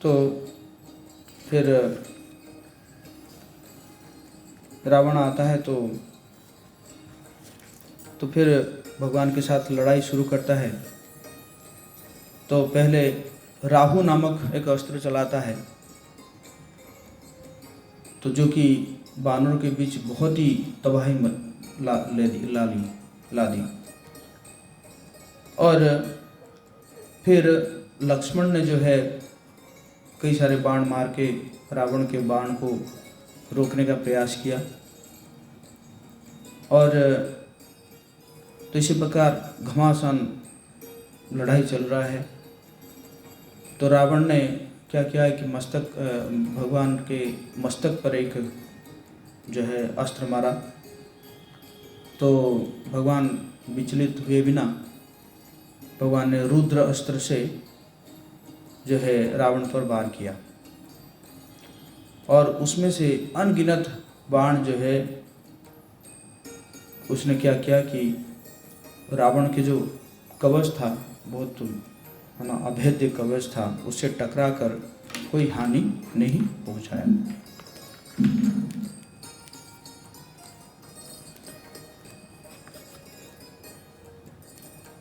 तो फिर रावण आता है तो फिर भगवान के साथ लड़ाई शुरू करता है। तो पहले राहु नामक एक अस्त्र चलाता है, तो जो कि बानरों के बीच बहुत ही तबाही ला दी। और फिर लक्ष्मण ने जो है कई सारे बाण मार के रावण के बाण को रोकने का प्रयास किया। और तो इसी प्रकार घमासान लड़ाई चल रहा है। तो रावण ने क्या किया है कि भगवान के मस्तक पर एक जो है अस्त्र मारा। तो भगवान विचलित हुए बिना भगवान ने रुद्र अस्त्र से जो है रावण पर वार किया, और उसमें से अनगिनत बाण जो है उसने क्या किया कि रावण के जो कवच था, बहुत है ना अभेद्य कवच था, उससे टकरा कर कोई हानि नहीं पहुंचाया।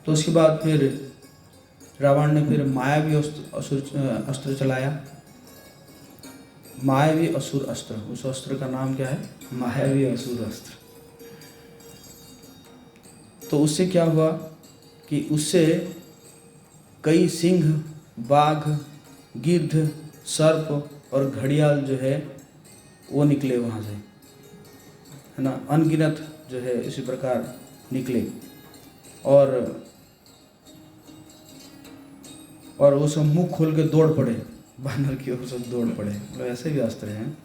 तो उसके बाद फिर रावण ने फिर मायावी अस्त्र चलाया। मायावी असुर अस्त्र, उस अस्त्र का नाम क्या है? मायावी असुर अस्त्र। तो उससे क्या हुआ कि उससे कई सिंह, बाघ, गिद्ध, सर्प और घड़ियाल जो है वो निकले वहाँ से, है ना, अनगिनत जो है इसी प्रकार निकले। और वो सब मुंह खोल के दौड़ पड़े, बानर की ओर सब दौड़ पड़े। मतलब ऐसे भी अस्त्र हैं।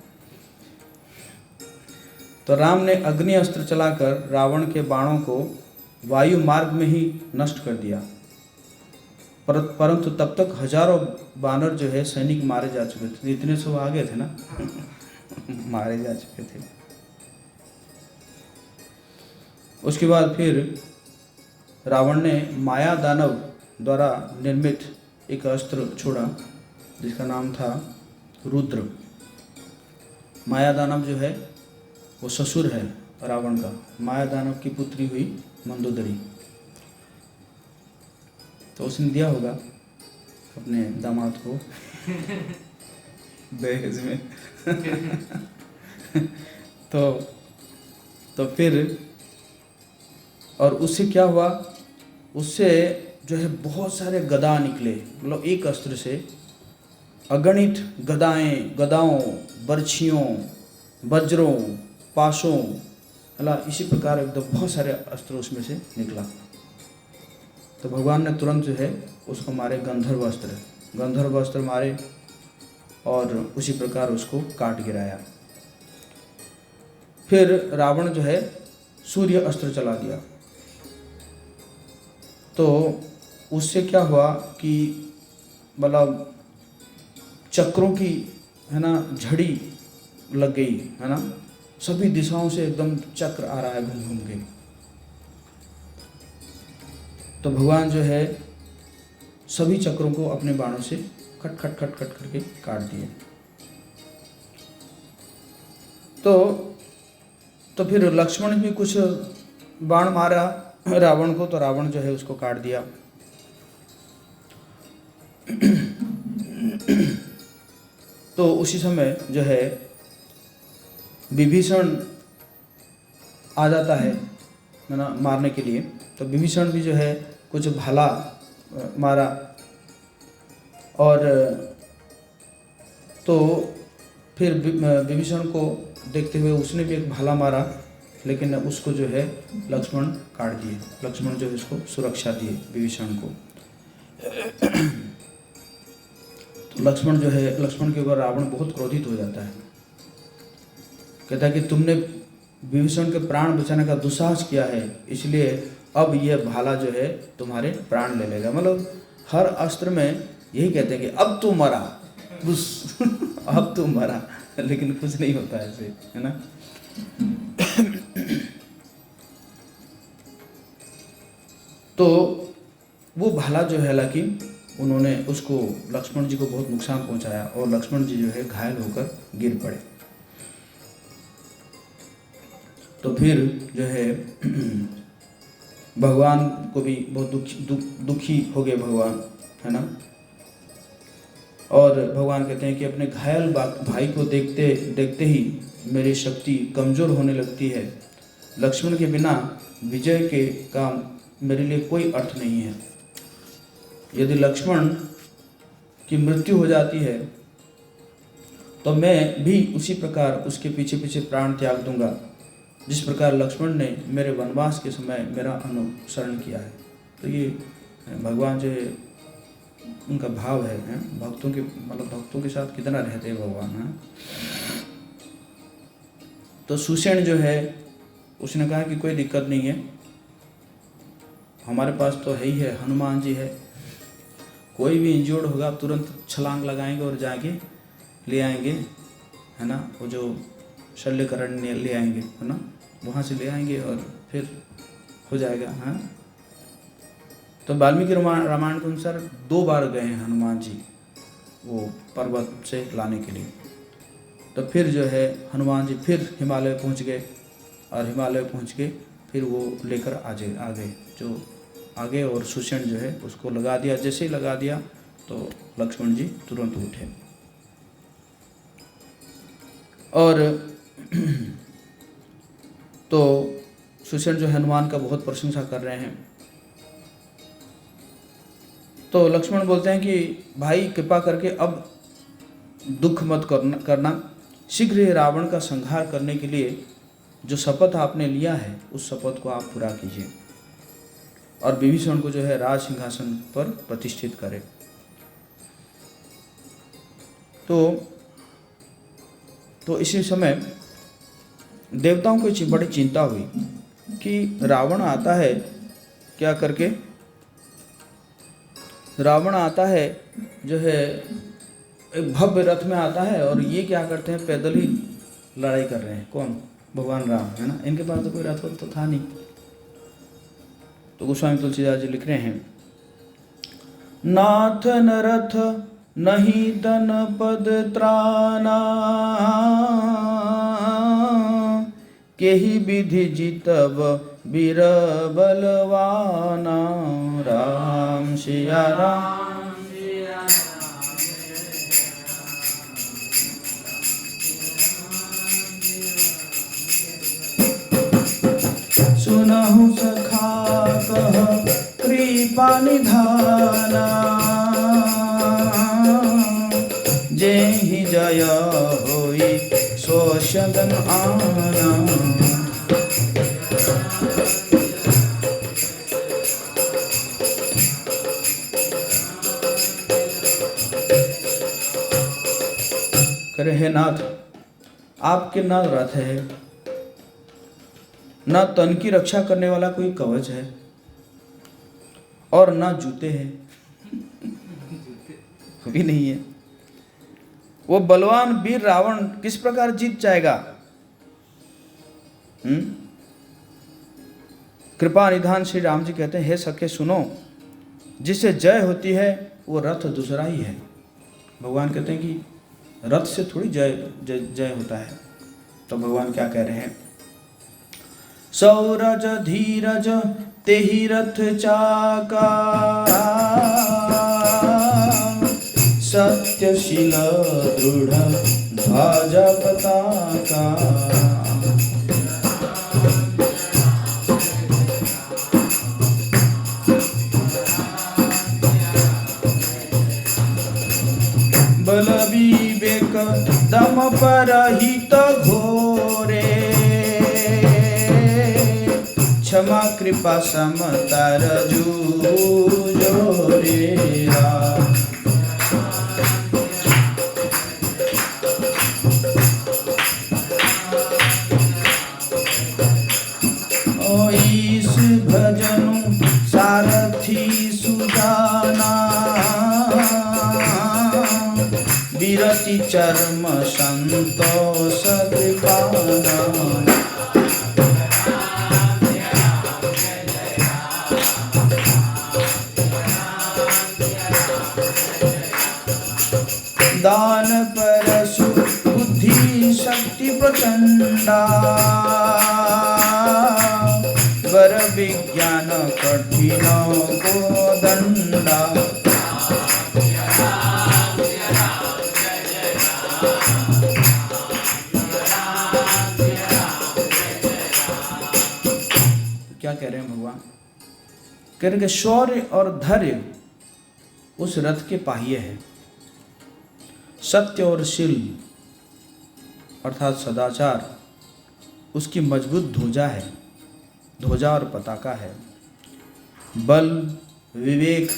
तो राम ने अग्नि अस्त्र चलाकर रावण के बाणों को वायु मार्ग में ही नष्ट कर दिया, परंतु तब तक हजारों बानर जो है सैनिक मारे जा चुके थे। इतने सब आ गए थे ना मारे जा चुके थे। उसके बाद फिर रावण ने माया दानव द्वारा निर्मित एक अस्त्र छोड़ा जिसका नाम था रुद्र। माया दानव जो है वो ससुर है रावण का। माया दानव की पुत्री हुई मंदोदरी। तो उसने दिया होगा अपने दामाद को दहेज में तो फिर और उससे क्या हुआ, उससे जो है बहुत सारे गदा निकले। मतलब एक अस्त्र से अगणित गदाओं, बर्छियों, वज्रों, पाशों, मतलब इसी प्रकार एकदम बहुत सारे अस्त्र उसमें से निकला। तो भगवान ने तुरंत जो है उसको मारे गंधर्व अस्त्र मारे और उसी प्रकार उसको काट गिराया। फिर रावण जो है सूर्य अस्त्र चला दिया। तो उससे क्या हुआ कि मतलब चक्रों की, है ना, झड़ी लग गई, है ना, सभी दिशाओं से एकदम चक्र आ रहा है घूम घूम के। तो भगवान जो है सभी चक्रों को अपने बाणों से खट खट खट खट करके काट दिए। तो फिर लक्ष्मण भी कुछ बाण मारा रावण को, तो रावण जो है उसको काट दिया। तो उसी समय जो है विभीषण आ जाता है ना मारने के लिए। तो विभीषण भी जो है कुछ भाला मारा, और तो फिर विभीषण को देखते हुए उसने भी एक भाला मारा, लेकिन उसको जो है लक्ष्मण काट दिए। लक्ष्मण जो है उसको सुरक्षा दिए विभीषण को। तो लक्ष्मण के ऊपर रावण बहुत क्रोधित हो जाता है। कहता है कि तुमने विभीषण के प्राण बचाने का दुस्साहस किया है, इसलिए अब यह भाला जो है तुम्हारे प्राण ले लेगा। मतलब हर अस्त्र में यही कहते हैं कि अब तू मरा बस अब तू मरा, लेकिन कुछ नहीं होता ऐसे, है ना। तो वो भाला जो है हालांकि उन्होंने उसको लक्ष्मण जी को बहुत नुकसान पहुंचाया और लक्ष्मण जी जो है घायल होकर गिर पड़े। तो फिर जो है भगवान को भी बहुत दुखी हो गए भगवान, है ना। और भगवान कहते हैं कि अपने घायल भाई को देखते देखते ही मेरी शक्ति कमज़ोर होने लगती है। लक्ष्मण के बिना विजय के काम मेरे लिए कोई अर्थ नहीं है। यदि लक्ष्मण की मृत्यु हो जाती है तो मैं भी उसी प्रकार उसके पीछे पीछे प्राण त्याग दूंगा, जिस प्रकार लक्ष्मण ने मेरे वनवास के समय मेरा अनुसरण किया है। तो ये भगवान जो है उनका भाव है, भक्तों के मतलब भक्तों के साथ कितना रहते हैं भगवान, है। तो सुषेण जो है उसने कहा कि कोई दिक्कत नहीं है, हमारे पास तो है ही है, हनुमान जी है, कोई भी इंजर्ड होगा तुरंत छलांग लगाएंगे और जाके ले आएंगे, है ना। वो जो शल्यकरण ले आएंगे, है ना, वहाँ से ले आएंगे और फिर हो जाएगा, हाँ। तो वाल्मीकि रामायण के अनुसार 2 बार गए हैं हनुमान जी वो पर्वत से लाने के लिए। तो फिर जो है हनुमान जी फिर हिमालय पहुंच गए और हिमालय पहुंच के फिर वो लेकर आ गए जो आगे, और सुषेण जो है उसको लगा दिया। जैसे ही लगा दिया तो लक्ष्मण जी तुरंत उठे और तो सुषेण जो हनुमान का बहुत प्रशंसा कर रहे हैं। तो लक्ष्मण बोलते हैं कि भाई कृपा करके अब दुख मत करना, शीघ्र ही रावण का संहार करने के लिए जो शपथ आपने लिया है उस शपथ को आप पूरा कीजिए और विभीषण को जो है राज सिंहासन पर प्रतिष्ठित करें। तो इसी समय देवताओं को बड़ी चिंता हुई कि रावण आता है क्या करके, रावण आता है जो है एक भव्य रथ में आता है और ये क्या करते हैं, पैदल ही लड़ाई कर रहे हैं। कौन? भगवान राम, है ना। इनके पास तो कोई रथ तो था नहीं। तो गोस्वामी तुलसीदास जी लिख रहे हैं, नाथ न रथ नहीं धन पद त्राना, केहि विधि जीतब वीर बलवाना। राम सिया राम सुनहु सखा कह कृपा निधाना, जेहि जय होई सो सदन आना। करे हे नाथ, आपके न रथ है, न तन की रक्षा करने वाला कोई कवच है और न जूते हैं भी नहीं है। वो बलवान वीर रावण किस प्रकार जीत जाएगा? कृपा निधान श्री राम जी कहते हैं, हे सखे सुनो, जिससे जय होती है वो रथ दूसरा ही है। भगवान कहते हैं कि रथ से थोड़ी जय होता है। तो भगवान क्या कह रहे हैं, सौरज धीरज तेहि रथ चाका, सत्यशील दृढ़ ध्वजा पताका। बल विवेक दम परहित घोरे, क्षमा कृपा समता रजू जोरे। ईश भजनु सारथी सुजाना, विरति चर्म संतोष कृपाना। दान परशु बुद्धि शक्ति प्रचंडा, वर विज्ञान कठिन को दंडा। क्या कह रहे हैं भगवान? कह रहे कि शौर्य और धैर्य उस रथ के पहिए हैं, सत्य और शील अर्थात सदाचार उसकी मजबूत ध्वजा है, ध्वजा और पताका है। बल, विवेक,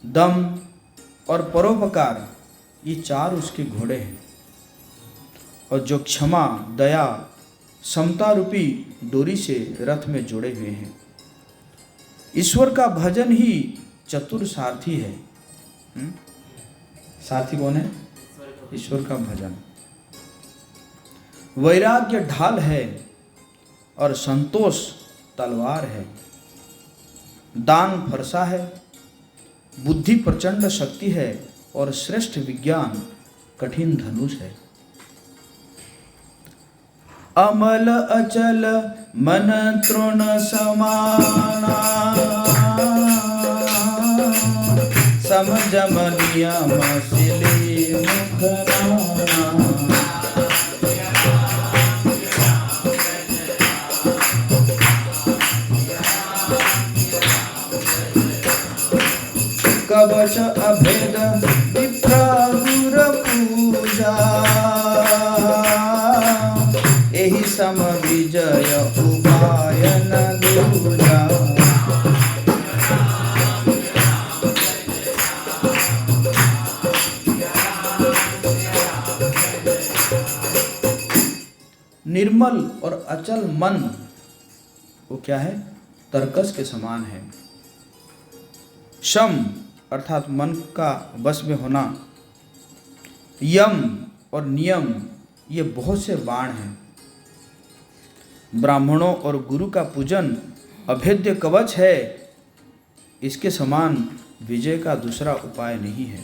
दम और परोपकार ये चार उसके घोड़े हैं, और जो क्षमा, दया, समता रूपी डोरी से रथ में जुड़े हुए हैं। ईश्वर का भजन ही चतुर सारथी है। सारथी कौन है? ईश्वर का भजन। वैराग्य ढाल है और संतोष तलवार है। दान फरसा है, बुद्धि प्रचंड शक्ति है, और श्रेष्ठ विज्ञान कठिन धनुष है। अमल अचल मन तृण समाना, समझम नियम सिले मुख राना। कवच अभेद विप्र गुर पूजा, एहि सम विजय उपाय न दूजा। निर्मल और अचल मन वो क्या है? तरकस के समान है। शम अर्थात मन का वश में होना, यम और नियम ये बहुत से बाण हैं। ब्राह्मणों और गुरु का पूजन अभेद्य कवच है, इसके समान विजय का दूसरा उपाय नहीं है।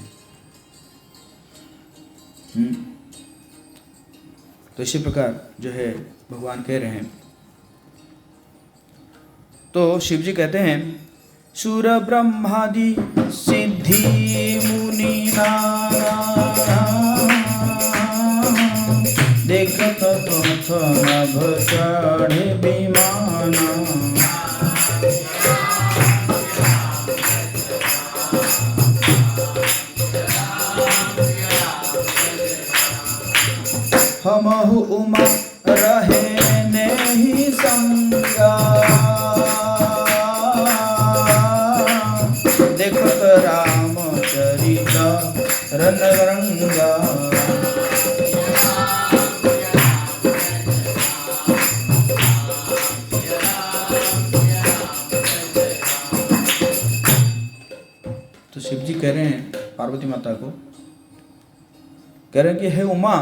तो इसी प्रकार जो है भगवान कह रहे हैं। तो शिव जी कहते हैं, सुर ब्रह्मादि सिद्धि मुनि देखत पथ नभ चढ़े विमाना। हमहु उमा रहे नहीं संगा, देखत रामचरित रंगा। तो शिव जी कह रहे हैं पार्वती माता को, कह रहे हैं कि हे उमा,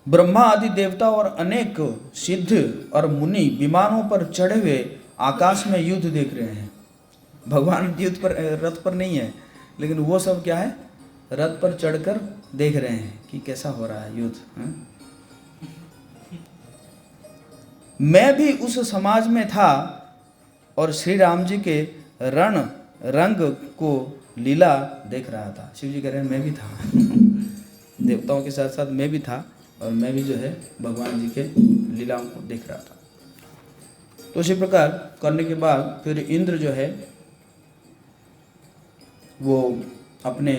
ब्रह्मा आदि देवता और अनेक सिद्ध और मुनि विमानों पर चढ़े हुए आकाश में युद्ध देख रहे हैं। भगवान युद्ध पर रथ पर नहीं है, लेकिन वो सब क्या है? रथ पर चढ़कर देख रहे हैं कि कैसा हो रहा है युद्ध। मैं भी उस समाज में था और श्री राम जी के रण रंग को लीला देख रहा था। शिव जी कह रहे हैं मैं भी था देवताओं के साथ साथ मैं भी था, और मैं भी जो है भगवान जी के लीलाओं को देख रहा था। तो इसी प्रकार करने के बाद फिर इंद्र जो है वो अपने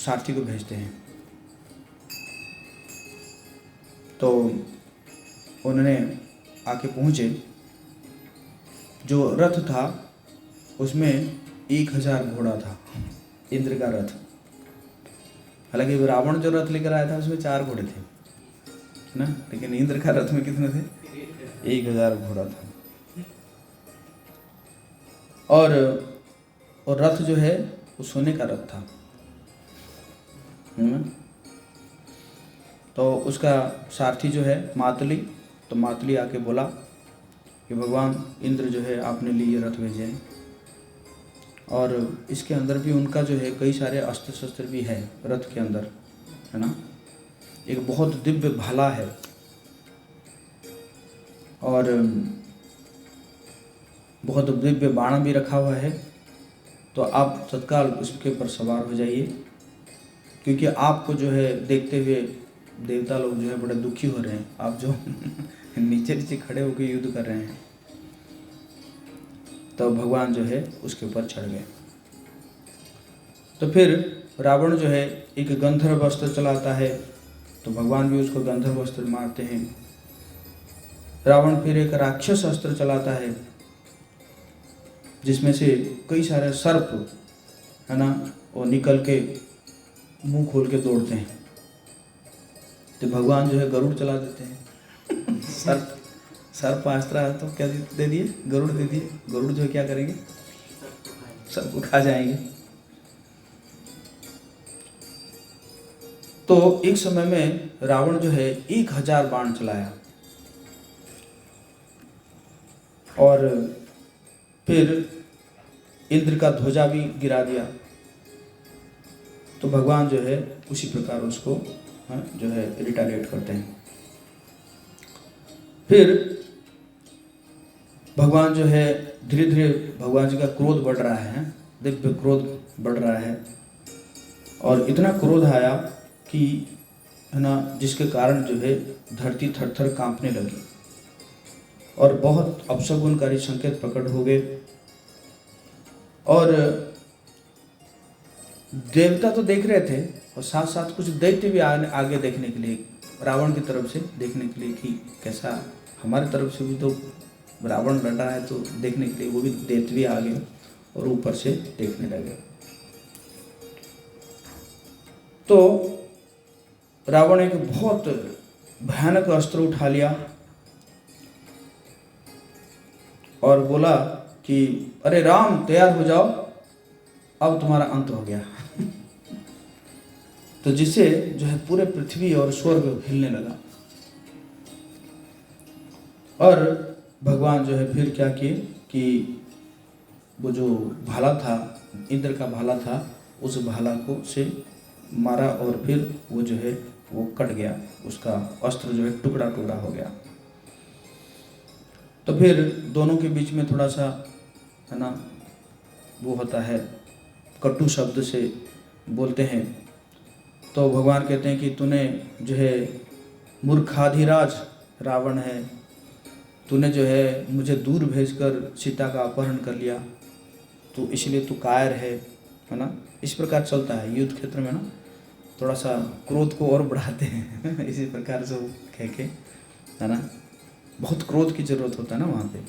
सारथी को भेजते हैं। तो उन्होंने आके पहुँचे। जो रथ था उसमें 1000 घोड़ा था, इंद्र का रथ। हालांकि रावण जो रथ लेकर आया था उसमें 4 घोड़े थे ना, लेकिन इंद्र का रथ में कितने थे? 1000 घोड़ा था। और रथ जो है वो सोने का रथ था। तो उसका सारथी जो है मातली, तो मातली आके बोला कि भगवान इंद्र जो है आपने लिए रथ भेजे हैं, और इसके अंदर भी उनका जो है कई सारे अस्त्र शस्त्र भी है रथ के अंदर, है ना। एक बहुत दिव्य भाला है और बहुत दिव्य बाण भी रखा हुआ है। तो आप तत्काल उसके ऊपर सवार हो जाइए, क्योंकि आपको जो है देखते हुए देवता लोग जो है बड़े दुखी हो रहे हैं। आप जो नीचे नीचे खड़े होकर युद्ध कर रहे हैं। तो भगवान जो है उसके ऊपर चढ़ गए। तो फिर रावण जो है एक गंधर्व अस्त्र चलाता है, तो भगवान भी उसको गंधर्व अस्त्र मारते हैं। रावण फिर एक राक्षस अस्त्र चलाता है, जिसमें से कई सारे सर्प, है ना, वो निकल के मुंह खोल के दौड़ते हैं। तो भगवान जो है गरुड़ चला देते हैं। सर्प अस्त्र है तो क्या दे दिए, गरुड़ दे दिए। गरुड़ जो है क्या करेंगे, सबको खा जाएंगे। तो एक समय में रावण जो है 1000 बाण चलाया और फिर इंद्र का ध्वजा भी गिरा दिया। तो भगवान जो है उसी प्रकार उसको जो है रिटालिएट करते हैं। फिर भगवान जो है धीरे धीरे भगवान जी का क्रोध बढ़ रहा है, दिव्य क्रोध बढ़ रहा है और इतना क्रोध आया कि, है ना, जिसके कारण जो है धरती थर थर कांपने लगी और बहुत अपशगुनकारी संकेत प्रकट हो गए। और देवता तो देख रहे थे और साथ साथ कुछ दैत्य भी आगे देखने के लिए, रावण की तरफ से देखने के लिए कि कैसा, हमारी तरफ से भी तो रावण लड़ रहा है, तो देखने के लिए वो भी दैत्य भी आ गए और ऊपर से देखने लगे। तो रावण एक बहुत भयानक अस्त्र उठा लिया और बोला कि अरे राम तैयार हो जाओ, अब तुम्हारा अंत हो गया। तो जिससे जो है पूरे पृथ्वी और स्वर्ग हिलने लगा। और भगवान जो है फिर क्या किए कि वो जो भाला था, इंद्र का भाला था, उस भाला को से मारा और फिर वो जो है वो कट गया, उसका अस्त्र जो है टुकड़ा टुकड़ा हो गया। तो फिर दोनों के बीच में थोड़ा सा, है ना, वो होता है, कटु शब्द से बोलते हैं। तो भगवान कहते हैं कि तूने जो है मूर्खाधिराज रावण है, तूने जो है मुझे दूर भेजकर सीता का अपहरण कर लिया, तो इसलिए तू कायर है ना। इस प्रकार चलता है युद्ध क्षेत्र में ना, थोड़ा सा क्रोध को और बढ़ाते हैं। इसी प्रकार से वो कह के, है ना, बहुत क्रोध की जरूरत होता है ना वहाँ पे।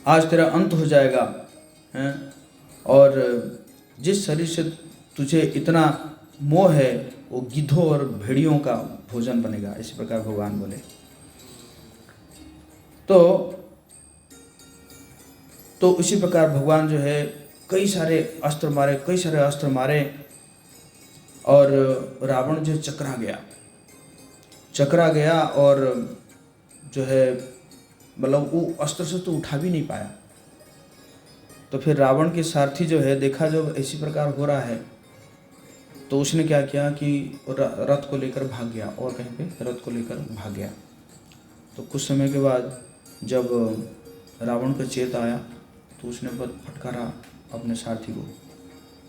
आज तेरा अंत हो जाएगा हैं, और जिस शरीर से तुझे इतना मोह है वो गिद्धों और भेड़ियों का भोजन बनेगा। इसी प्रकार भगवान बोले। तो इसी प्रकार भगवान जो है कई सारे अस्त्र मारे और रावण जो चकरा गया और जो है मतलब वो अस्त्र से तो उठा भी नहीं पाया। तो फिर रावण के सारथी जो है देखा जब इसी प्रकार हो रहा है, तो उसने क्या किया कि रथ को लेकर भाग गया और कहीं पे रथ को लेकर भाग गया। तो कुछ समय के बाद जब रावण का चेत आया तो उसने फटकारा अपने सारथी को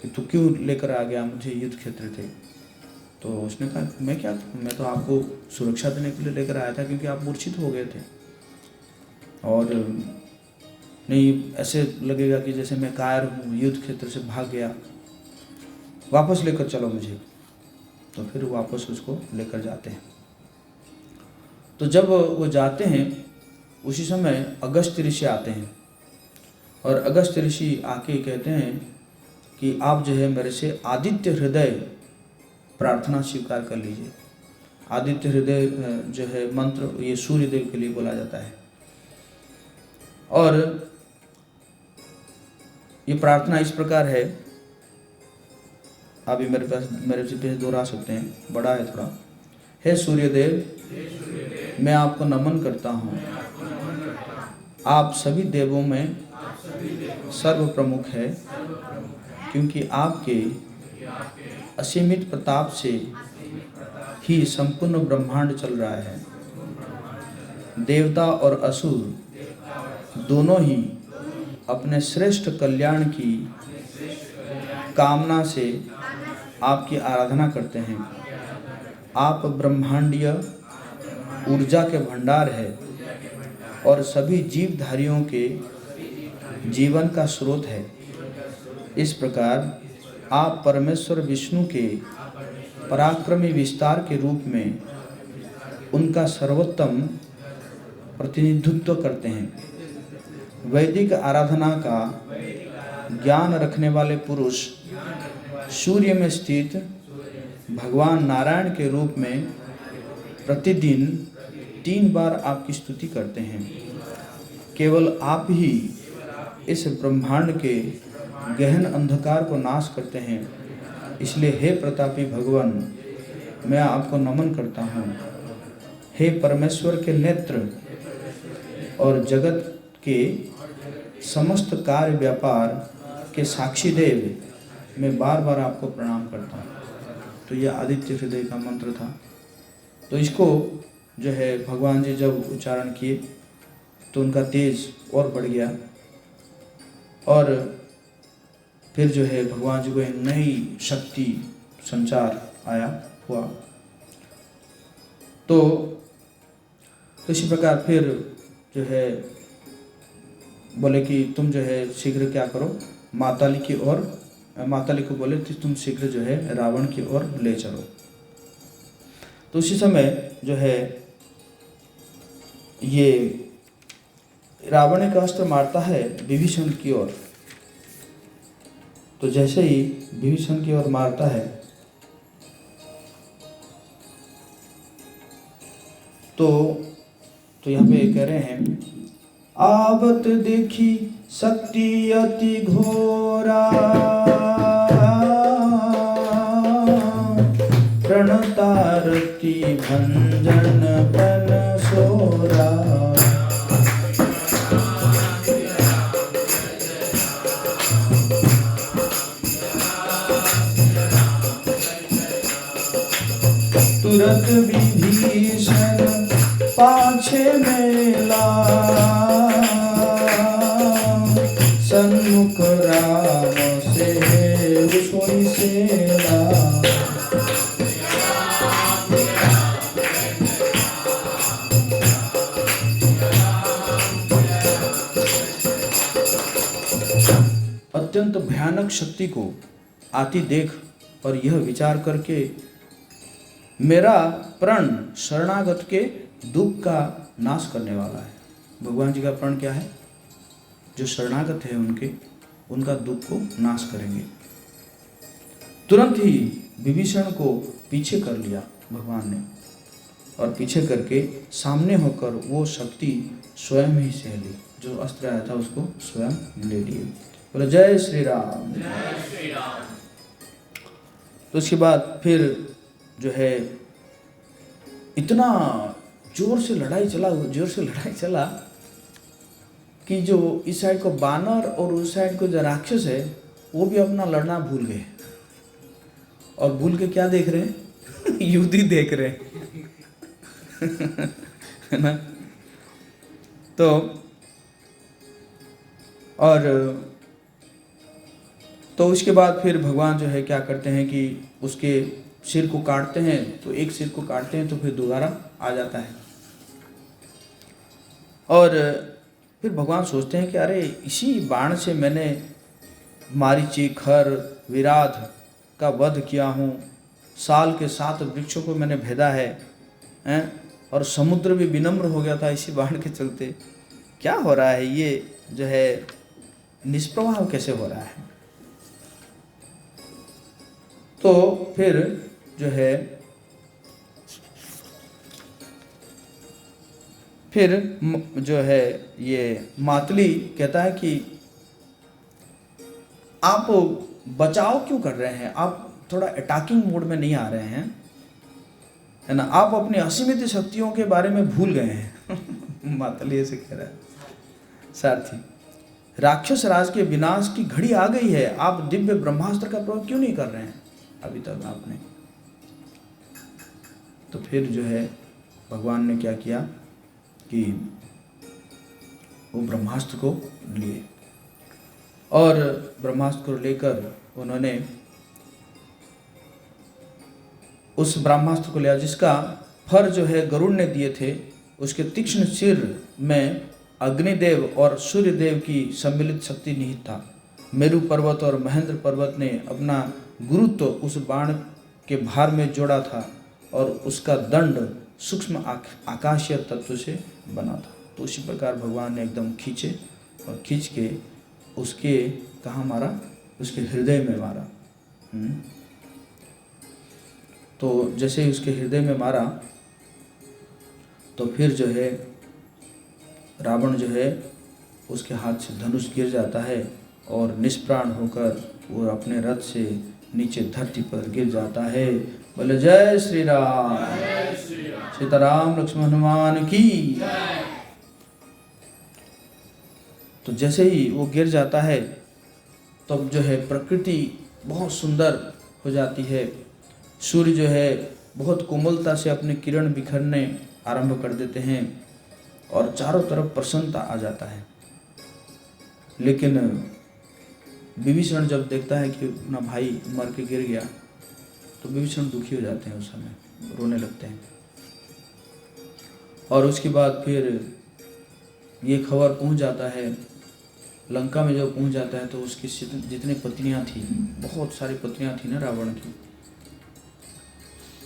कि तू क्यों लेकर आ गया मुझे युद्ध क्षेत्र थे। तो उसने कहा मैं तो आपको सुरक्षा देने के लिए लेकर आया था, क्योंकि आप मूर्छित हो गए थे और नहीं ऐसे लगेगा कि जैसे मैं कायर हूँ, युद्ध क्षेत्र से भाग गया, वापस लेकर चलो मुझे। तो फिर वापस उसको लेकर जाते हैं। तो जब वो जाते हैं उसी समय अगस्त्य ऋषि आते हैं और अगस्त्य ऋषि आके कहते हैं कि आप जो है मेरे से आदित्य हृदय प्रार्थना स्वीकार कर लीजिए। आदित्य हृदय जो है मंत्र ये सूर्य देव के लिए बोला जाता है और ये प्रार्थना इस प्रकार है, अभी मेरे से दोहरा सकते हैं, बड़ा है थोड़ा। हे सूर्यदेव, मैं आपको नमन करता हूँ। आप सभी देवों में सर्व प्रमुख है, क्योंकि आपके असीमित प्रताप से ही संपूर्ण ब्रह्मांड चल रहा है। देवता और असुर दोनों ही अपने श्रेष्ठ कल्याण की कामना से आपकी आराधना करते हैं। आप ब्रह्मांडीय ऊर्जा के भंडार है और सभी जीवधारियों के जीवन का स्रोत है। इस प्रकार आप परमेश्वर विष्णु के पराक्रमी विस्तार के रूप में उनका सर्वोत्तम प्रतिनिधित्व करते हैं। वैदिक आराधना का ज्ञान रखने वाले पुरुष सूर्य में स्थित भगवान नारायण के रूप में प्रतिदिन 3 बार आपकी स्तुति करते हैं। केवल आप ही इस ब्रह्मांड के गहन अंधकार को नाश करते हैं। इसलिए हे प्रतापी भगवान, मैं आपको नमन करता हूँ। हे परमेश्वर के नेत्र और जगत के समस्त कार्य व्यापार के साक्षी देव, मैं बार बार आपको प्रणाम करता हूँ। तो यह आदित्य हृदय का मंत्र था। तो इसको जो है भगवान जी जब उच्चारण किए तो उनका तेज और बढ़ गया और फिर जो है भगवान जी को एक नई शक्ति संचार आया हुआ। तो इसी प्रकार फिर जो है बोले कि तुम जो है शीघ्र क्या करो, माताली की ओर, माताली को बोले कि तुम शीघ्र जो है रावण की ओर ले चलो। तो उसी समय जो है ये रावण एक अस्त्र मारता है विभीषण की ओर। तो जैसे ही विभीषण की ओर मारता है तो यहाँ पे कह रहे हैं, आवत देखी शक्ति अति घोरा, प्रणतारती भंजन बन सोरा। तुरत विभीषण पाछे मेला, सन्मुख राम से सोई सेला। अत्यंत भयानक शक्ति को आती देख और यह विचार करके मेरा प्रण शरणागत के दुख का नाश करने वाला है। भगवान जी का प्रण क्या है? जो शरणागत है उनका दुख को नाश करेंगे। तुरंत ही विभीषण को पीछे कर लिया भगवान ने और पीछे करके सामने होकर वो शक्ति स्वयं ही सह ली। जो अस्त्र आया था उसको स्वयं ले लिए। बोले जय श्री राम। तो उसके बाद फिर जो है इतना जोर से लड़ाई चला कि जो इस साइड को बानर और उस साइड को जो राक्षस है वो भी अपना लड़ना भूल गए और भूल के क्या देख रहे हैं? युद्ध ही देख रहे हैं है ना। तो उसके बाद फिर भगवान जो है क्या करते हैं कि उसके सिर को काटते हैं। तो एक सिर को काटते हैं तो फिर दोबारा आ जाता है। और फिर भगवान सोचते हैं कि अरे इसी बाण से मैंने मारीची, खर, विराध का वध किया हूँ, साल के 7 वृक्षों को मैंने भेदा है और समुद्र भी विनम्र हो गया था इसी बाण के चलते। क्या हो रहा है? ये जो है निष्प्रभाव कैसे हो रहा है? तो फिर जो है ये मातली कहता है कि आप बचाव क्यों कर रहे हैं? आप थोड़ा अटैकिंग मोड में नहीं आ रहे हैं, है ना। आप अपनी असीमित शक्तियों के बारे में भूल गए हैं मातली ऐसे कह रहा है सारथी, राक्षस राज के विनाश की घड़ी आ गई है, आप दिव्य ब्रह्मास्त्र का प्रयोग क्यों नहीं कर रहे हैं अभी तक आपने। तो फिर जो है भगवान ने क्या किया कि वो ब्रह्मास्त्र को लिए और ब्रह्मास्त्र को लेकर उन्होंने उस ब्रह्मास्त्र को लिया जिसका फर जो है गरुड़ ने दिए थे। उसके तीक्ष्ण सिर में अग्निदेव और सूर्यदेव की सम्मिलित शक्ति निहित था। मेरु पर्वत और महेंद्र पर्वत ने अपना गुरुत्व उस बाण के भार में जोड़ा था और उसका दंड सूक्ष्म आकाशीय तत्व से बना था। तो उसी प्रकार भगवान ने एकदम खींचे और खींच के उसके कहाँ मारा, उसके हृदय में मारा। तो जैसे ही उसके हृदय में मारा तो फिर जो है रावण जो है उसके हाथ से धनुष गिर जाता है और निष्प्राण होकर वो अपने रथ से नीचे धरती पर गिर जाता है। बोले जय श्री राम, सीताराम लक्ष्मण हनुमान की। तो जैसे ही वो गिर जाता है तब जो है प्रकृति बहुत सुंदर हो जाती है। सूर्य जो है बहुत कोमलता से अपने किरण बिखरने आरंभ कर देते हैं और चारों तरफ प्रसन्नता आ जाता है। लेकिन विभीषण जब देखता है कि अपना भाई मर के गिर गया तो विभीषण दुखी हो जाते हैं, उस समय रोने लगते हैं। और उसके बाद फिर ये खबर पहुंच जाता है लंका में। जब पहुंच जाता है तो उसकी जितनी पत्नियां थी, बहुत सारी पत्नियां थी ना रावण की।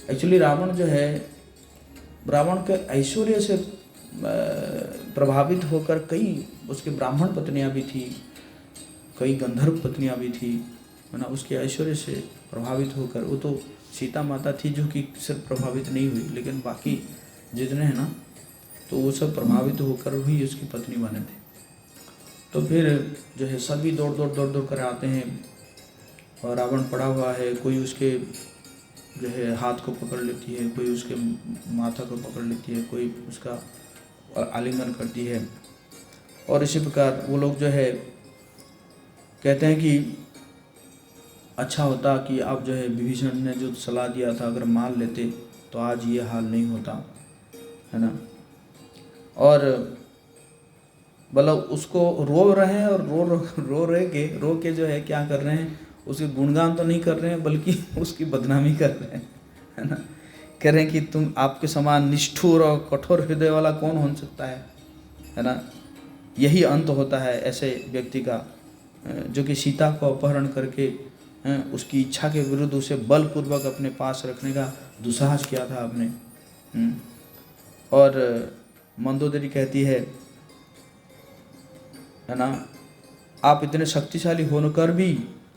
एक्चुअली रावण जो है, रावण के ऐश्वर्य से प्रभावित होकर कई उसके ब्राह्मण पत्नियां भी थी, कई गंधर्व पत्नियां भी थी, है ना। उसके ऐश्वर्य से प्रभावित होकर, वो तो सीता माता थी जो कि सिर्फ प्रभावित नहीं हुई, लेकिन बाकी जितने हैं ना तो वो सब प्रभावित होकर ही उसकी पत्नी बने थे। तो फिर जो है सभी दौड़ दौड़ कर आते हैं और रावण पड़ा हुआ है। कोई उसके जो है हाथ को पकड़ लेती है, कोई उसके माथा को पकड़ लेती है, कोई उसका आलिंगन करती है। और इसी प्रकार वो लोग जो है कहते हैं कि अच्छा होता कि आप जो है विभीषण ने जो सलाह दिया था अगर मान लेते तो आज ये हाल नहीं होता, है ना। और मतलब उसको रो रहे हैं और रो के जो है क्या कर रहे हैं, उसके गुणगान तो नहीं कर रहे हैं बल्कि उसकी बदनामी कर रहे हैं, है ना। कह रहे हैं कि तुम आपके समान निष्ठुर और कठोर हृदय वाला कौन हो सकता है ना। यही अंत होता है ऐसे व्यक्ति का जो कि सीता को अपहरण करके उसकी इच्छा के विरुद्ध उसे बलपूर्वक अपने पास रखने का दुस्साहस किया था आपने। और मंदोदरी कहती है ना, आप इतने शक्तिशाली होकर भी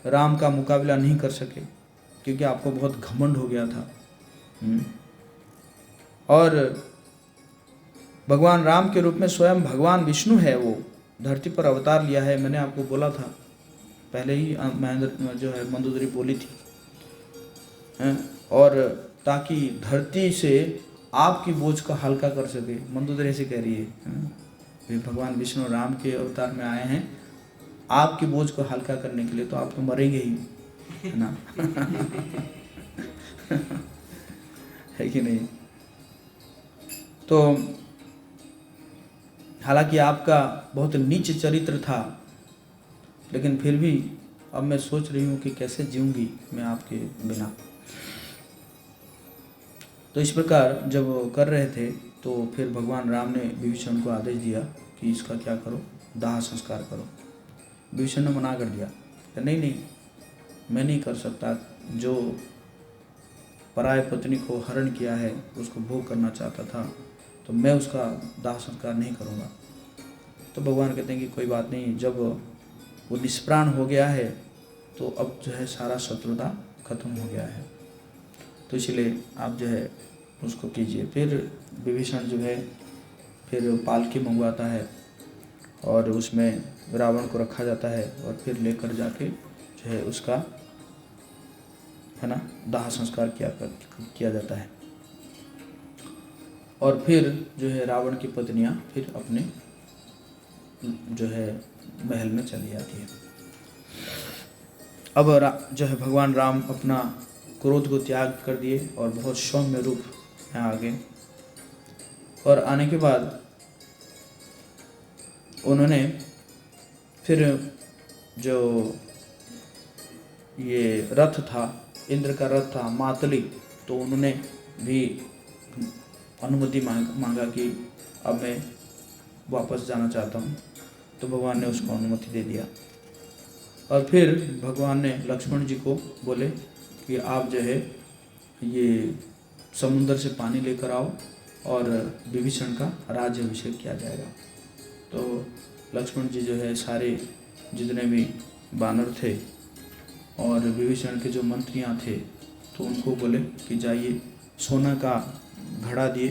राम का मुकाबला नहीं कर सके क्योंकि आपको बहुत घमंड हो गया था। और भगवान राम के रूप में स्वयं भगवान विष्णु है, वो धरती पर अवतार लिया है। मैंने आपको बोला था पहले ही, महेंद्र जो है मंदोदरी बोली थी। और ताकि धरती से आपकी बोझ को हल्का कर सके, मंदोदरी ऐसे कह रही है। भगवान विष्णु राम के अवतार में आए हैं आपकी बोझ को हल्का करने के लिए, तो आप तो मरेंगे ही, है ना। है कि नहीं। तो हालांकि आपका बहुत नीच चरित्र था, लेकिन फिर भी अब मैं सोच रही हूँ कि कैसे जीऊँगी मैं आपके बिना। तो इस प्रकार जब वो कर रहे थे तो फिर भगवान राम ने विभीषण को आदेश दिया कि इसका क्या करो, दाह संस्कार करो। विभीषण ने मना कर दिया, नहीं मैं नहीं कर सकता, जो पराय पत्नी को हरण किया है उसको भोग करना चाहता था, तो मैं उसका दाह संस्कार नहीं करूँगा। तो भगवान कहते हैं कि कोई बात नहीं, जब वो निष्प्राण हो गया है तो अब जो है सारा शत्रुता खत्म हो गया है, तो इसलिए आप जो है उसको कीजिए। फिर विभीषण जो है फिर पालकी मंगवाता है और उसमें रावण को रखा जाता है और फिर लेकर जाके जो है उसका, है ना, दाह संस्कार किया जाता है। और फिर जो है रावण की पत्नियां फिर अपने जो है महल में चली जाती है। अब जो है भगवान राम अपना क्रोध को त्याग कर दिए और बहुत सौम्य रूप यहाँ आ गए। और आने के बाद उन्होंने फिर जो ये रथ था, इंद्र का रथ था मातली, तो उन्होंने भी अनुमति मांगा कि अब मैं वापस जाना चाहता हूँ। तो भगवान ने उसको अनुमति दे दिया। और फिर भगवान ने लक्ष्मण जी को बोले कि आप जो है ये समुद्र से पानी लेकर आओ और विभीषण का राज्याभिषेक किया जाएगा। तो लक्ष्मण जी जो है सारे जितने भी बानर थे और विभीषण के जो मंत्रियाँ थे तो उनको बोले कि जाइए सोना का घड़ा दिए।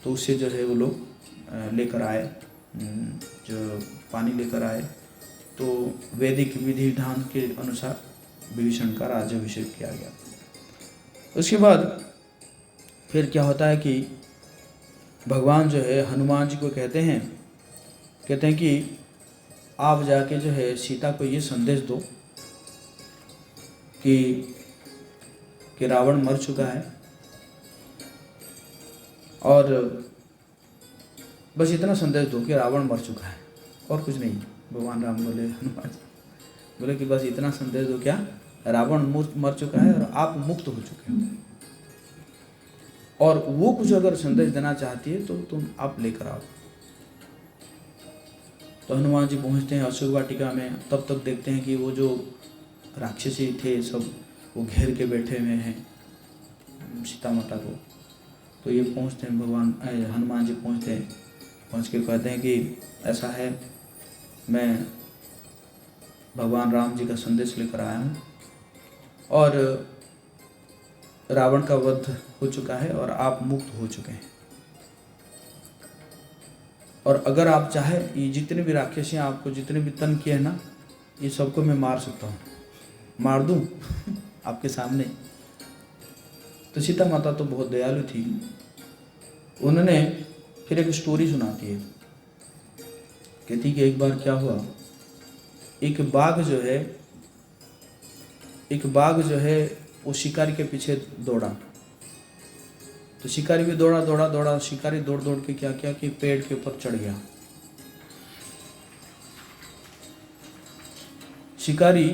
तो उससे जो है वो लोग लेकर आए, जो पानी लेकर आए। तो वैदिक विधि विधान के अनुसार विभीषण का राज्याभिषेक किया गया। उसके बाद फिर क्या होता है कि भगवान जो है हनुमान जी को कहते हैं कि आप जाके जो है सीता को ये संदेश दो कि रावण मर चुका है, और बस इतना संदेश दो कि रावण मर चुका है और कुछ नहीं। भगवान राम बोले, हनुमान जी बोले कि बस इतना संदेश दो, क्या रावण मर चुका है और आप मुक्त हो चुके हो। और वो कुछ अगर संदेश देना चाहती है तो तुम आप लेकर आओ। तो हनुमान जी पहुँचते हैं अशोक वाटिका में। तब तक देखते हैं कि वो जो राक्षसी थे सब वो घेर के बैठे हुए हैं सीता माता को। तो ये पहुँचते हैं, भगवान हनुमान जी पहुँचते हैं, पहुँच के कहते हैं कि ऐसा है, मैं भगवान राम जी का संदेश लेकर आया हूँ और रावण का वध हो चुका है और आप मुक्त हो चुके हैं। और अगर आप चाहे ये जितने भी राक्षसी आपको जितने भी तन किए हैं ना, ये सबको मैं मार सकता हूँ, मार दूँ आपके सामने। तो सीता माता तो बहुत दयालु थी, उन्होंने फिर एक स्टोरी सुनाती है। कहती कि एक बार क्या हुआ, एक बाघ जो है वो शिकारी के पीछे दौड़ा। तो शिकारी भी दौड़ा। शिकारी दौड़ के क्या किया कि पेड़ के ऊपर चढ़ गया। शिकारी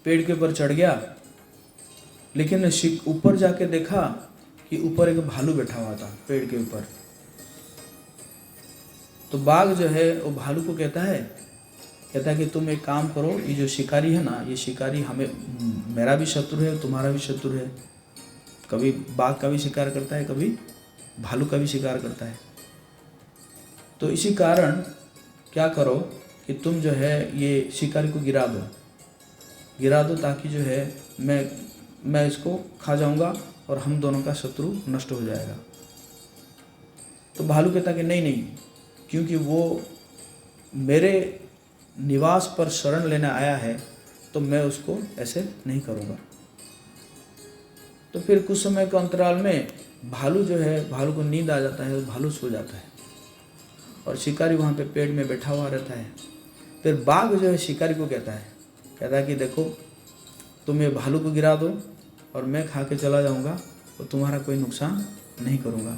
पेड़ के ऊपर चढ़ गया, लेकिन ऊपर जाके देखा कि ऊपर एक भालू बैठा हुआ था पेड़ के ऊपर। तो बाघ जो है वो भालू को कहता है कि तुम एक काम करो, ये जो शिकारी है ना, ये शिकारी हमें मेरा भी शत्रु है, तुम्हारा भी शत्रु है। कभी बाघ का भी शिकार करता है, कभी भालू का भी शिकार करता है। तो इसी कारण क्या करो कि तुम जो है ये शिकारी को गिरा दो ताकि जो है मैं इसको खा जाऊंगा और हम दोनों का शत्रु नष्ट हो जाएगा। तो भालू कहता कि नहीं, क्योंकि वो मेरे निवास पर शरण लेने आया है तो मैं उसको ऐसे नहीं करूँगा। तो फिर कुछ समय के अंतराल में भालू को नींद आ जाता है और भालू सो जाता है और शिकारी वहाँ पे पेड़ में बैठा हुआ रहता है। फिर बाघ जो है शिकारी को कहता है कि देखो तुम ये भालू को गिरा दो और मैं खा के चला जाऊँगा और तुम्हारा कोई नुकसान नहीं करूँगा।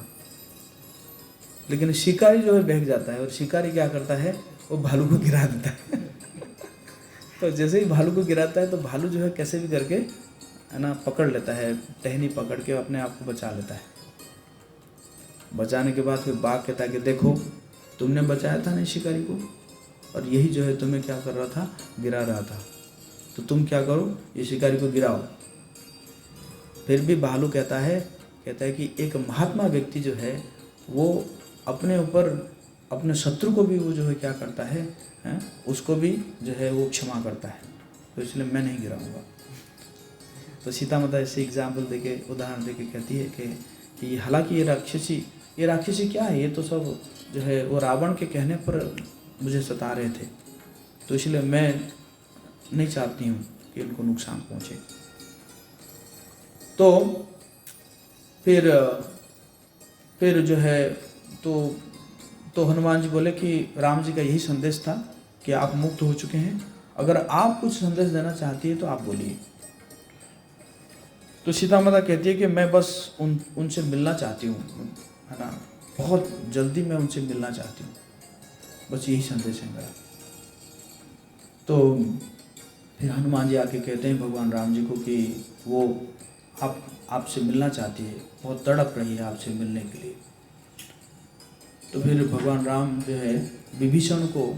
लेकिन शिकारी जो है बहक जाता है और शिकारी क्या करता है, वो भालू को गिरा देता है। तो जैसे ही भालू को गिराता है तो भालू जो है कैसे भी करके है ना पकड़ लेता है, टहनी पकड़ के अपने आप को बचा लेता है। बचाने के बाद फिर बाघ कहता है कि देखो तुमने बचाया था ना शिकारी को, और यही जो है तुम्हें क्या कर रहा था, गिरा रहा था। तो तुम क्या करो, ये शिकारी को गिराओ। फिर भी भालू कहता है कि एक महात्मा व्यक्ति जो है वो अपने ऊपर अपने शत्रु को भी वो जो है क्या करता है, उसको भी जो है वो क्षमा करता है, तो इसलिए मैं नहीं गिराऊंगा। तो सीता माता ऐसे एग्जाम्पल देके उदाहरण देके कहती है कि हालांकि ये राक्षसी क्या है, ये तो सब जो है वो रावण के कहने पर मुझे सता रहे थे, तो इसलिए मैं नहीं चाहती हूँ कि उनको नुकसान पहुँचे। तो फिर जो है तो हनुमान जी बोले कि राम जी का यही संदेश था कि आप मुक्त हो चुके हैं, अगर आप कुछ संदेश देना चाहती है तो आप बोलिए। तो सीता माता कहती है कि मैं बस उनसे मिलना चाहती हूँ, है ना, बहुत जल्दी मैं उनसे मिलना चाहती हूँ, बस यही संदेश है मेरा। तो फिर हनुमान जी आके कहते हैं भगवान राम जी को कि वो आपसे मिलना चाहती है, बहुत तड़प रही है आपसे मिलने के लिए। तो फिर भगवान राम जो है विभीषण को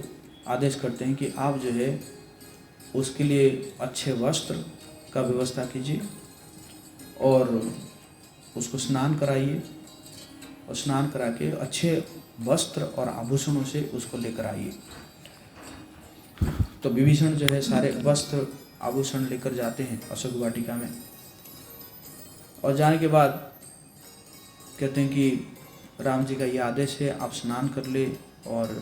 आदेश करते हैं कि आप जो है उसके लिए अच्छे वस्त्र का व्यवस्था कीजिए और उसको स्नान कराइए, और स्नान करा के अच्छे वस्त्र और आभूषणों से उसको लेकर आइए। तो विभीषण जो है सारे वस्त्र आभूषण लेकर जाते हैं अशोक वाटिका में, और जाने के बाद कहते हैं कि राम जी का ये आदेश है आप स्नान कर ले और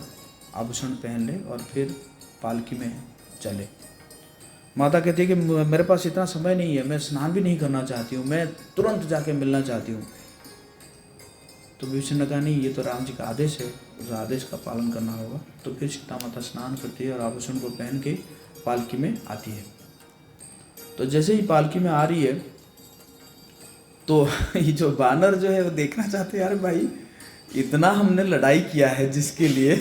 आभूषण पहन ले और फिर पालकी में चले। माता कहती है कि मेरे पास इतना समय नहीं है, मैं स्नान भी नहीं करना चाहती हूँ, मैं तुरंत जाके मिलना चाहती हूँ। तो विभीषण ने कहा नहीं, ये तो राम जी का आदेश है, उस आदेश का पालन करना होगा। तो फिर सीता माता स्नान करती है और आभूषण को पहन के पालकी में आती है। तो जैसे ही पालकी में आ रही है तो ये जो बानर जो है वो देखना चाहते हैं, यार भाई इतना हमने लड़ाई किया है जिसके लिए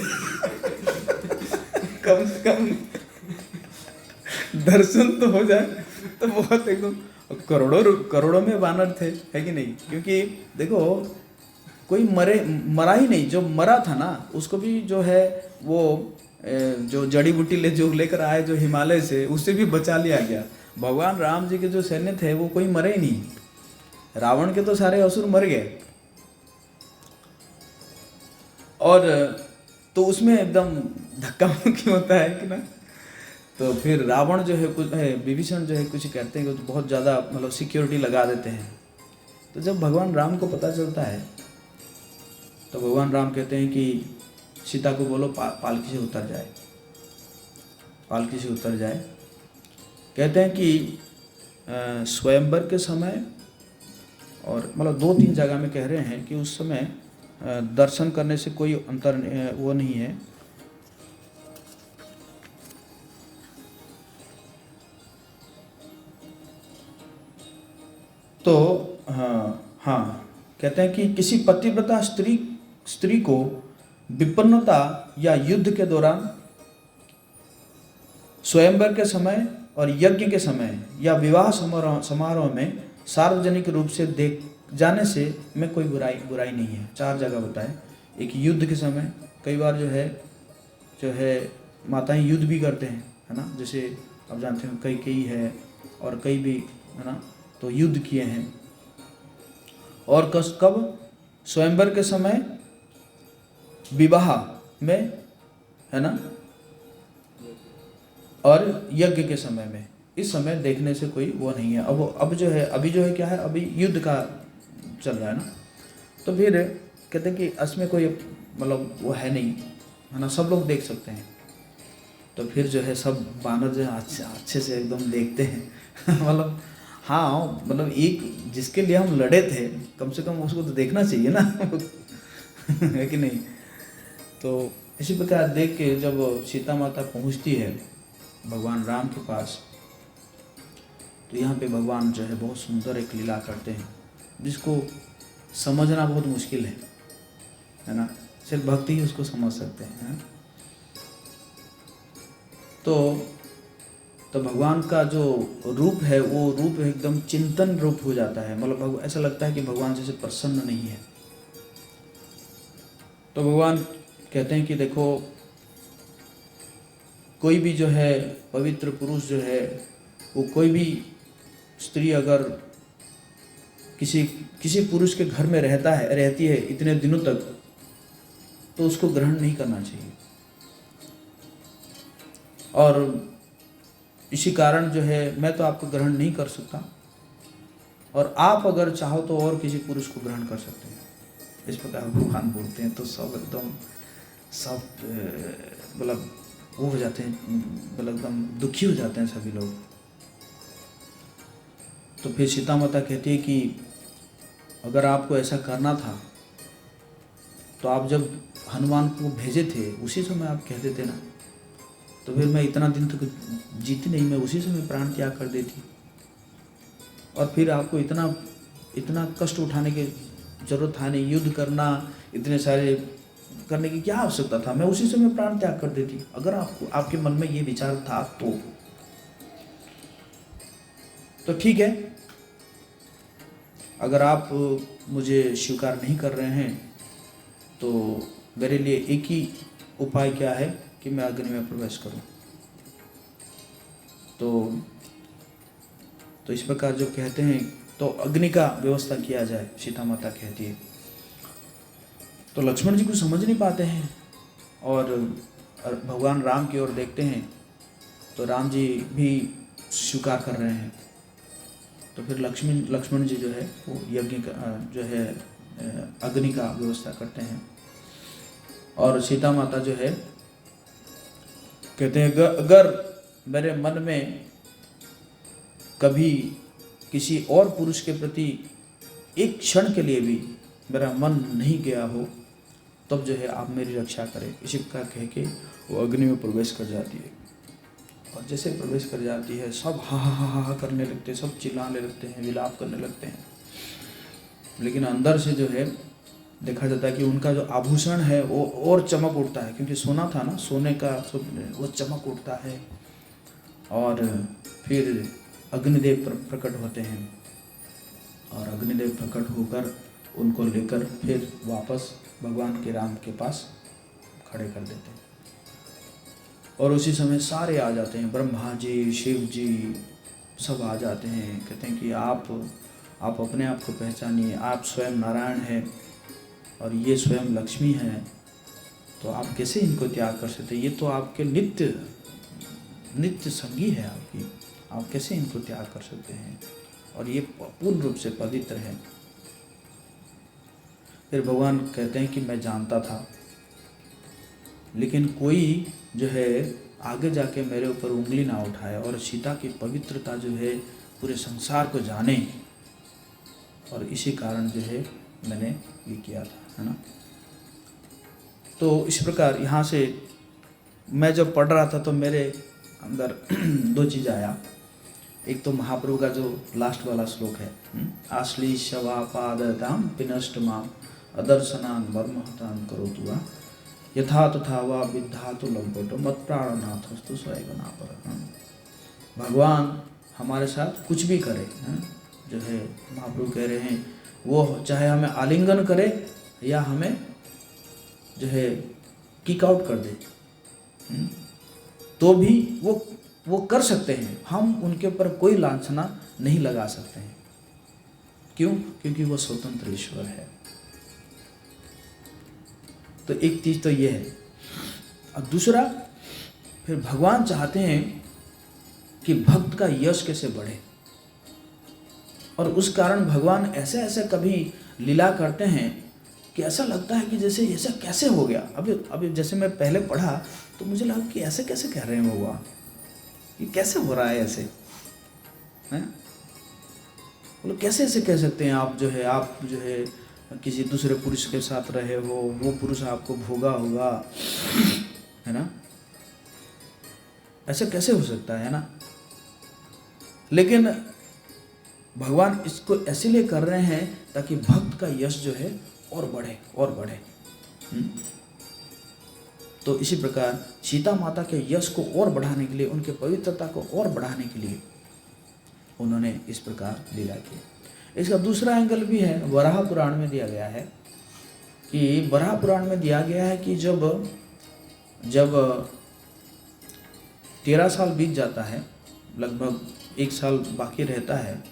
कम से कम दर्शन तो हो जाए। तो बहुत एकदम करोड़ों में बानर थे, है कि नहीं? क्योंकि देखो कोई मरा ही नहीं, जो मरा था ना उसको भी जो है वो जो जड़ी बूटी जो लेकर आए जो हिमालय से, उससे भी बचा लिया गया। भगवान राम जी के जो सैन्य थे वो कोई मरे ही नहीं, रावण के तो सारे असुर मर गए। और तो उसमें एकदम धक्का मुक्की होता है कि ना। तो फिर रावण जो है कुछ विभीषण जो है कुछ कहते हैं कि बहुत ज़्यादा मतलब सिक्योरिटी लगा देते हैं। तो जब भगवान राम को पता चलता है तो भगवान राम कहते हैं कि सीता को बोलो पालकी से उतर जाए, पालकी से उतर जाए। कहते हैं कि स्वयंवर के समय, और मतलब 2-3 जगह में कह रहे हैं कि उस समय दर्शन करने से कोई अंतर वो नहीं है। तो हाँ कहते हैं कि किसी पतिव्रता स्त्री को विपन्नता या युद्ध के दौरान, स्वयंवर के समय और यज्ञ के समय या विवाह समारोह में सार्वजनिक रूप से देख जाने से में कोई बुराई नहीं है। 4 जगह बताए। एक युद्ध के समय, कई बार जो है माताएं युद्ध भी करते हैं, है ना, जैसे आप जानते हो कई है और कई भी, है ना, तो युद्ध किए हैं। और कब? स्वयंवर के समय, विवाह में, है ना, और यज्ञ के समय में। इस समय देखने से कोई वो नहीं है। अब जो है अभी जो है क्या है, अभी युद्ध का चल रहा है ना। तो फिर कहते हैं कि इसमें कोई मतलब वो है नहीं, है ना, सब लोग देख सकते हैं। तो फिर जो है सब बानर जो है अच्छे से एकदम देखते हैं मतलब हाँ, मतलब एक जिसके लिए हम लड़े थे कम से कम उसको तो देखना चाहिए ना है कि नहीं। तो इसी प्रकार देख के जब सीता माता पहुंचती है भगवान राम के पास, तो यहाँ पे भगवान जो है बहुत सुंदर एक लीला करते हैं जिसको समझना बहुत मुश्किल है ना, सिर्फ भक्ति ही उसको समझ सकते हैं, है? तो भगवान का जो रूप है वो रूप एकदम चिंतन रूप हो जाता है। मतलब ऐसा लगता है कि भगवान जैसे प्रसन्न नहीं है। तो भगवान कहते हैं कि देखो, कोई भी जो है पवित्र पुरुष जो है वो, कोई भी स्त्री अगर किसी पुरुष के घर में रहती है इतने दिनों तक, तो उसको ग्रहण नहीं करना चाहिए। और इसी कारण जो है मैं तो आपको ग्रहण नहीं कर सकता, और आप अगर चाहो तो और किसी पुरुष को ग्रहण कर सकते हैं। इस प्रकार भगवान बोलते हैं। तो सब एकदम मतलब वो हो जाते हैं, मतलब एकदम दुखी हो जाते हैं सभी लोग। तो फिर सीता माता कहती है कि अगर आपको ऐसा करना था तो आप जब हनुमान को भेजे थे उसी समय आप कह देते ना, तो फिर मैं इतना दिन तक जीती नहीं, मैं उसी समय प्राण त्याग कर देती। और फिर आपको इतना इतना कष्ट उठाने की जरूरत था नहीं, युद्ध करना, इतने सारे करने की क्या आवश्यकता था, मैं उसी समय प्राण त्याग कर देती। अगर आपको आपके मन में ये विचार था तो ठीक है। अगर आप मुझे स्वीकार नहीं कर रहे हैं तो मेरे लिए एक ही उपाय क्या है कि मैं अग्नि में प्रवेश करूं। तो इस प्रकार जो कहते हैं तो अग्नि का व्यवस्था किया जाए, सीता माता कहती है। तो लक्ष्मण जी कुछ समझ नहीं पाते हैं और भगवान राम की ओर देखते हैं तो राम जी भी स्वीकार कर रहे हैं। तो फिर लक्ष्मण जी जो है वो यज्ञ का जो है अग्नि का व्यवस्था करते हैं। और सीता माता जो है कहते हैं अगर मेरे मन में कभी किसी और पुरुष के प्रति एक क्षण के लिए भी मेरा मन नहीं गया हो तब जो है आप मेरी रक्षा करें, इसी का कह के वो अग्नि में प्रवेश कर जाती है। और जैसे प्रवेश कर जाती है सब हा हा हा हा करने लगते हैं, सब चिल्लाने लगते हैं, विलाप करने लगते हैं। लेकिन अंदर से जो है देखा जाता है कि उनका जो आभूषण है वो और चमक उठता है, क्योंकि सोना था ना, सोने का वो चमक उठता है। और फिर अग्निदेव प्रकट होते हैं और अग्निदेव प्रकट होकर उनको लेकर फिर वापस भगवान के राम के पास खड़े कर देते हैं। और उसी समय सारे आ जाते हैं, ब्रह्मा जी, शिव जी सब आ जाते हैं। कहते हैं कि आप अपने आप को पहचानिए, आप स्वयं नारायण हैं और ये स्वयं लक्ष्मी हैं, तो आप कैसे इनको त्याग कर सकते? ये तो आपके नित्य संगी है आपकी, आप कैसे इनको त्याग कर सकते हैं? और ये पूर्ण रूप से पवित्र है। फिर भगवान कहते हैं कि मैं जानता था, लेकिन कोई जो है आगे जाके मेरे ऊपर उंगली ना उठाए और सीता की पवित्रता जो है पूरे संसार को जाने, और इसी कारण जो है मैंने ये किया था, है ना। तो इस प्रकार यहाँ से मैं जब पढ़ रहा था तो मेरे अंदर दो चीज़ आया। एक तो महाप्रभु का जो लास्ट वाला श्लोक है, आश्लीषवापादतां पिनष्ट माम अदर्शनान् मर्महतान् करोतु वा यथा तथा वा विद्धातु लंपटो मत प्राणनाथस्तु स्वयं। भगवान हमारे साथ कुछ भी करे, जो है महाप्रभु कह रहे हैं, वो चाहे हमें आलिंगन करे या हमें जो है किक आउट कर दे, तो भी वो कर सकते हैं। हम उनके ऊपर कोई लांछना नहीं लगा सकते हैं। क्यों? क्योंकि वो स्वतंत्र ईश्वर है। तो एक चीज तो ये है। अब दूसरा, फिर भगवान चाहते हैं कि भक्त का यश कैसे बढ़े, और उस कारण भगवान ऐसे ऐसे कभी लीला करते हैं कि ऐसा लगता है कि जैसे ऐसा कैसे हो गया। अभी जैसे मैं पहले पढ़ा तो मुझे लगा कि ऐसे कैसे कह रहे हैं भगवान, ये कैसे हो रहा है ऐसे, हैं? बोलो कैसे ऐसे कह सकते हैं आप जो है किसी दूसरे पुरुष के साथ रहे हो, वो पुरुष आपको भोगा होगा, है ना, ऐसे कैसे हो सकता है ना। लेकिन भगवान इसको इसीलिए कर रहे हैं ताकि भक्त का यश जो है और बढ़े और बढ़े। तो इसी प्रकार सीता माता के यश को और बढ़ाने के लिए, उनके पवित्रता को और बढ़ाने के लिए उन्होंने इस प्रकार लीला की। इसका दूसरा एंगल भी है, वराह पुराण में दिया गया है कि वराह पुराण में दिया गया है कि जब 13 साल बीत जाता है, लगभग 1 साल बाकी रहता है,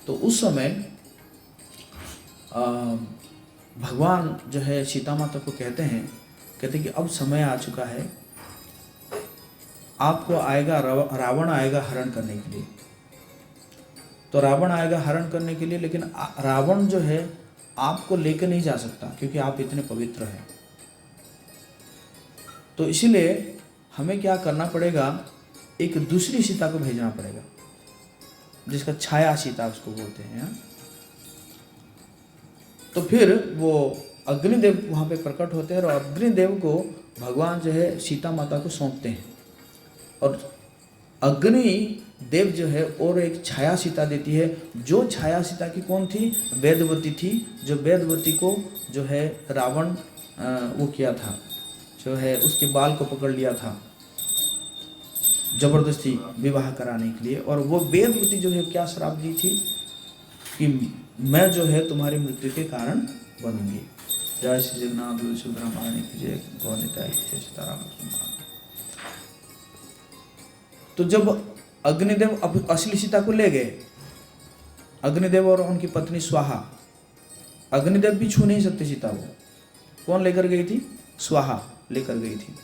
तो उस समय भगवान जो है सीता माता को कहते हैं कि अब समय आ चुका है, आपको आएगा रावण आएगा हरण करने के लिए। तो रावण आएगा हरण करने के लिए, लेकिन रावण जो है आपको लेकर नहीं जा सकता क्योंकि आप इतने पवित्र हैं। तो इसीलिए हमें क्या करना पड़ेगा, एक दूसरी सीता को भेजना पड़ेगा, जिसका छाया सीता उसको बोलते हैं। तो फिर वो अग्निदेव वहाँ पे प्रकट होते हैं और अग्निदेव को भगवान जो है सीता माता को सौंपते हैं और अग्नि देव जो है और एक छाया सीता देती है। जो छाया सीता की कौन थी? वेदवती थी। जो वेदवती को जो है रावण वो किया था, जो है उसके बाल को पकड़ लिया था जबरदस्ती विवाह कराने के लिए। और वो वेदवती जो है क्या श्राप दी थी कि मैं जो है तुम्हारी मृत्यु के कारण बनूंगी। जय श्री जगन्नाथ सुब्रह्मण्य की जय, गौनिताई की जय, सीताराम। तो जब अग्निदेव असली सीता को ले गए, अग्निदेव और उनकी पत्नी स्वाहा, अग्निदेव भी छू नहीं सकते सीता को। कौन लेकर गई थी? स्वाहा लेकर गई थी।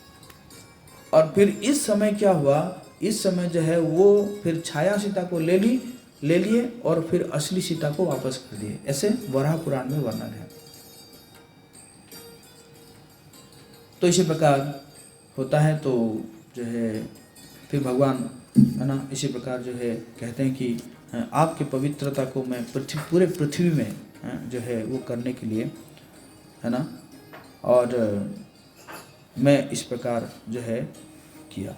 और फिर इस समय क्या हुआ? इस समय जो है वो फिर छाया सीता को ले लिए और फिर असली सीता को वापस कर दिए। ऐसे वराह पुराण में वर्णन है। तो इसी प्रकार होता है। तो जो है फिर भगवान है ना, इसी प्रकार जो है कहते हैं कि आपकी पवित्रता को मैं पूरे पृथ्वी में जो है वो करने के लिए है ना, और मैं इस प्रकार जो है किया।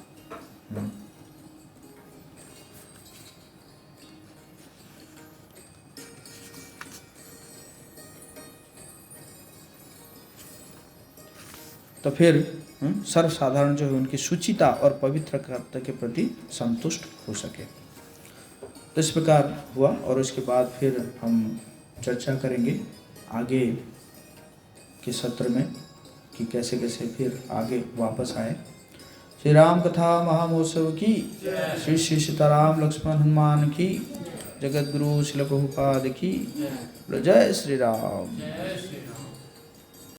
तो फिर सर्वसाधारण जो है उनकी शुचिता और पवित्रता के प्रति संतुष्ट हो सके। तो इस प्रकार हुआ। और उसके बाद फिर हम चर्चा करेंगे आगे के सत्र में कि कैसे कैसे फिर आगे वापस आए। श्री राम कथा महामहोत्सव की, श्री श्री सीताराम लक्ष्मण हनुमान की, जगत गुरु श्रील प्रभुपाद की जय श्री राम।